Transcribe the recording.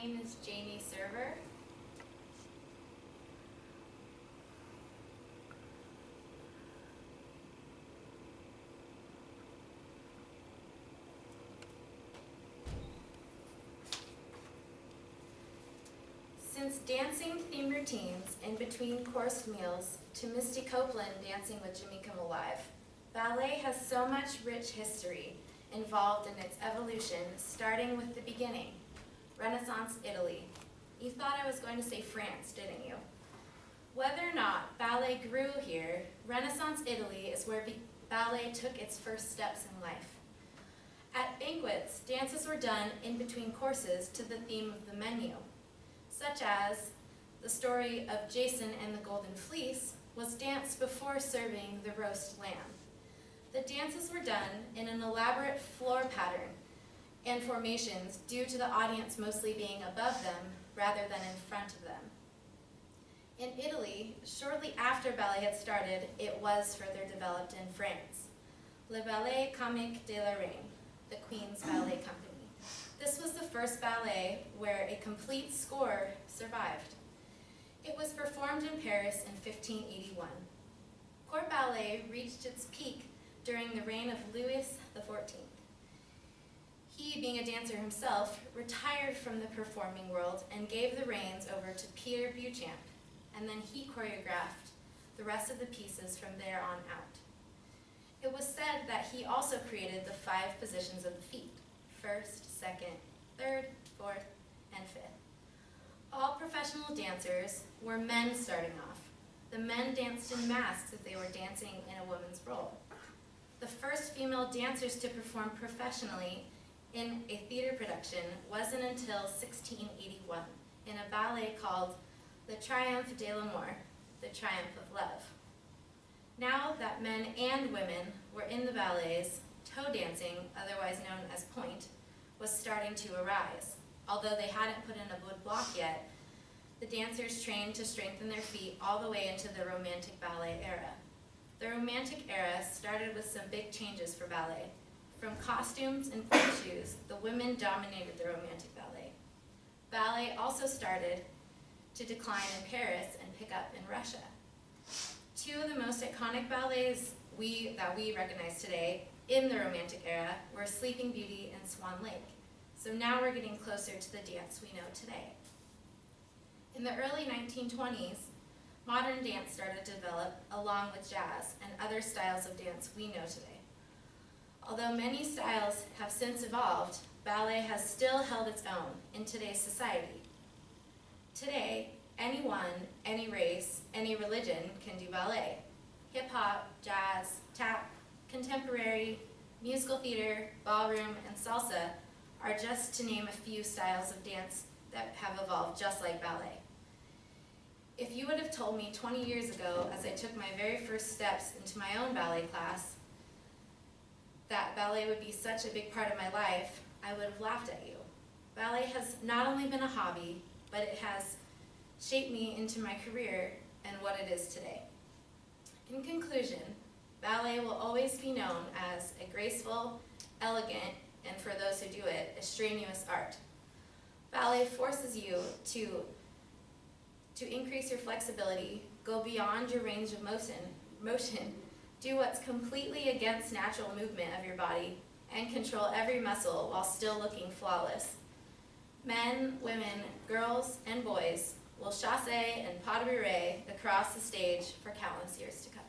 name is Jayme Server. Since dancing theme routines in between coursed meals to Misty Copeland dancing with Jimmy Kimmel Live, ballet has so much rich history involved in its evolution, starting with the beginning, Renaissance Italy. You thought I was going to say France, didn't you? Whether or not ballet grew here, Renaissance Italy is where ballet took its first steps in life. At banquets, dances were done in between courses to the theme of the menu, such as the story of Jason and the Golden Fleece was danced before serving the roast lamb. The dances were done in an elaborate floor pattern and formations due to the audience mostly being above them rather than in front of them. In Italy, shortly after ballet had started, it was further developed in France. Le Ballet Comique de la Reine, the Queen's Ballet Company. This was the first ballet where a complete score survived. It was performed in Paris in 1581. Court ballet reached its peak during the reign of Louis XIV. He, being a dancer himself, retired from the performing world and gave the reins over to Peter Beauchamp, and then he choreographed the rest of the pieces from there on out. It was said that he also created the 5 positions of the feet: first, second, third, fourth, and fifth. All professional dancers were men starting off. The men danced in masks if they were dancing in a woman's role. The first female dancers to perform professionally in a theater production wasn't until 1681 in a ballet called Le Triomphe de l'Amour, the Triumph of Love. Now that men and women were in the ballets, toe dancing, otherwise known as pointe, was starting to arise. Although they hadn't put in a wood block yet, the dancers trained to strengthen their feet all the way into the Romantic ballet era. The Romantic era started with some big changes for ballet. From costumes and pointe shoes, the women dominated the Romantic ballet. Ballet also started to decline in Paris and pick up in Russia. 2 of the most iconic ballets that we recognize today in the Romantic era were Sleeping Beauty and Swan Lake. So now we're getting closer to the dance we know today. In the early 1920s, modern dance started to develop along with jazz and other styles of dance we know today. Although many styles have since evolved, ballet has still held its own in today's society. Today, anyone, any race, any religion can do ballet. Hip-hop, jazz, tap, contemporary, musical theater, ballroom, and salsa are just to name a few styles of dance that have evolved just like ballet. If you would have told me 20 years ago, as I took my very first steps into my own ballet class, that ballet would be such a big part of my life, I would have laughed at you. Ballet has not only been a hobby, but it has shaped me into my career and what it is today. In conclusion, ballet will always be known as a graceful, elegant, and for those who do it, a strenuous art. Ballet forces you to increase your flexibility, go beyond your range of motion, do what's completely against natural movement of your body, and control every muscle while still looking flawless. Men, women, girls, and boys will chasse and pas de bourrée across the stage for countless years to come.